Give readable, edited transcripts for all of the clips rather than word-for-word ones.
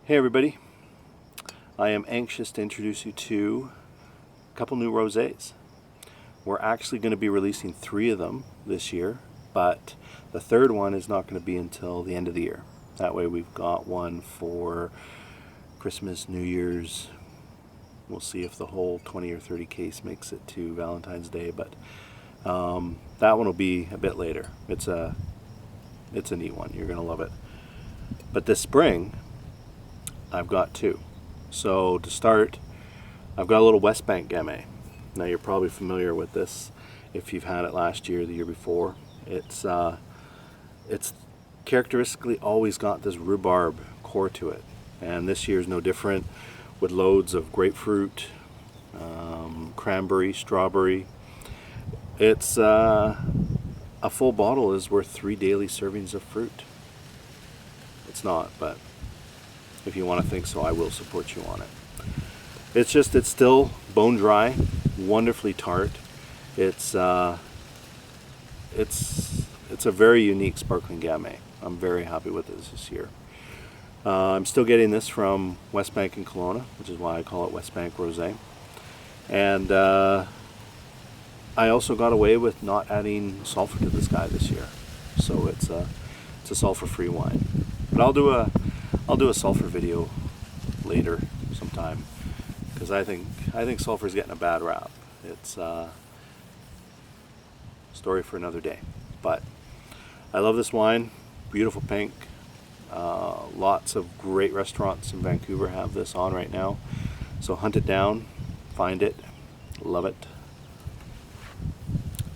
Hey everybody, I am anxious to introduce you to a couple new rosés. We're actually going to be releasing 3 of them this year, but the third one is not going to be until the end of the year. That way we've got one for Christmas, New Year's. We'll see if the whole 20 or 30 case makes it to Valentine's Day, but that one will be a bit later. It's a neat one. You're going to love it. But this spring, I've got 2. So to start, I've got a little West Bank Gamay. Now you're probably familiar with this if you've had it last year, the year before. It's characteristically always got this rhubarb core to it, and this year's no different, with loads of grapefruit, cranberry, strawberry. It's a full bottle is worth 3 daily servings of fruit. It's not, but if you want to think so, I will support you on it. It's still bone dry, wonderfully tart. It's a very unique sparkling Gamay. I'm very happy with this year. I'm still getting this from West Bank in Kelowna, which is why I call it West Bank Rosé. And I also got away with not adding sulfur to this guy this year, so it's a sulfur-free wine. But I'll do a sulfur video later sometime, because I think sulfur is getting a bad rap. It's a story for another day. But I love this wine. Beautiful pink. Lots of great restaurants in Vancouver have this on right now. So hunt it down, find it, love it.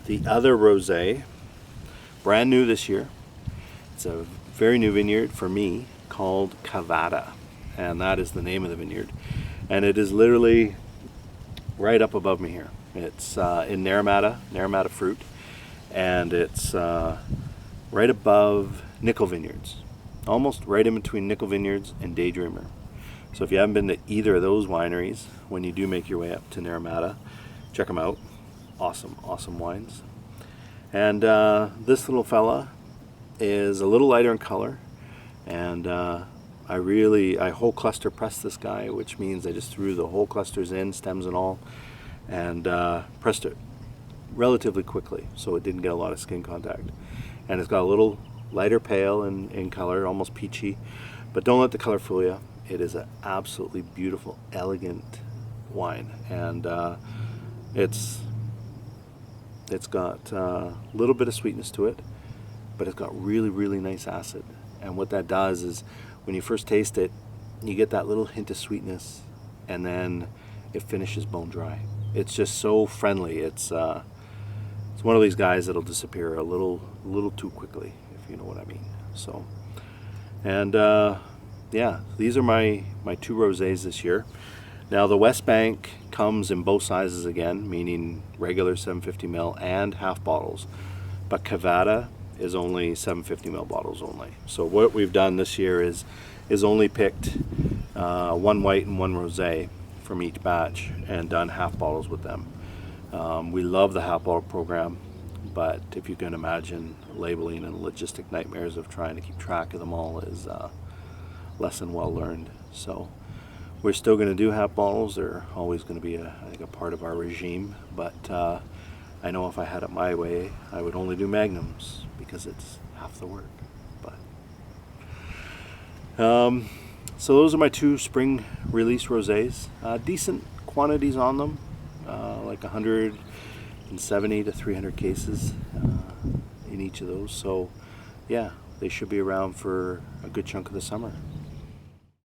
The other rosé, brand new this year. It's a very new vineyard for me, called Cava, and that is the name of the vineyard, and it is literally right up above me here. It's in Naramata Fruit, and it's right above Nickel Vineyards, almost right in between Nickel Vineyards and Daydreamer. So if you haven't been to either of those wineries, when you do make your way up to Naramata, check them out. Awesome wines. And this little fella is a little lighter in color, and I whole cluster pressed this guy, which means I just threw the whole clusters in, stems and all, and pressed it relatively quickly so it didn't get a lot of skin contact. And it's got a little lighter pale in color, almost peachy, but don't let the color fool you. It is an absolutely beautiful, elegant wine, and it's got a little bit of sweetness to it, but it's got really nice acid. And what that does is, when you first taste it, you get that little hint of sweetness, and then it finishes bone dry. It's just so friendly. It's one of these guys that'll disappear a little too quickly, if you know what I mean. So, and yeah, these are my 2 rosés this year. Now the West Bank comes in both sizes again, meaning regular 750ml and half bottles, but Cava is only 750ml bottles only. So what we've done this year is only picked 1 white and 1 rosé from each batch and done half bottles with them. We love the half bottle program, but if you can imagine, labeling and logistic nightmares of trying to keep track of them all is lesson well learned. So we're still going to do half bottles. They're always going to be I think a part of our regime, but I know if I had it my way, I would only do magnums, because it's half the work. But so those are my 2 spring release rosés. Decent quantities on them, like 170 to 300 cases in each of those. So yeah, they should be around for a good chunk of the summer.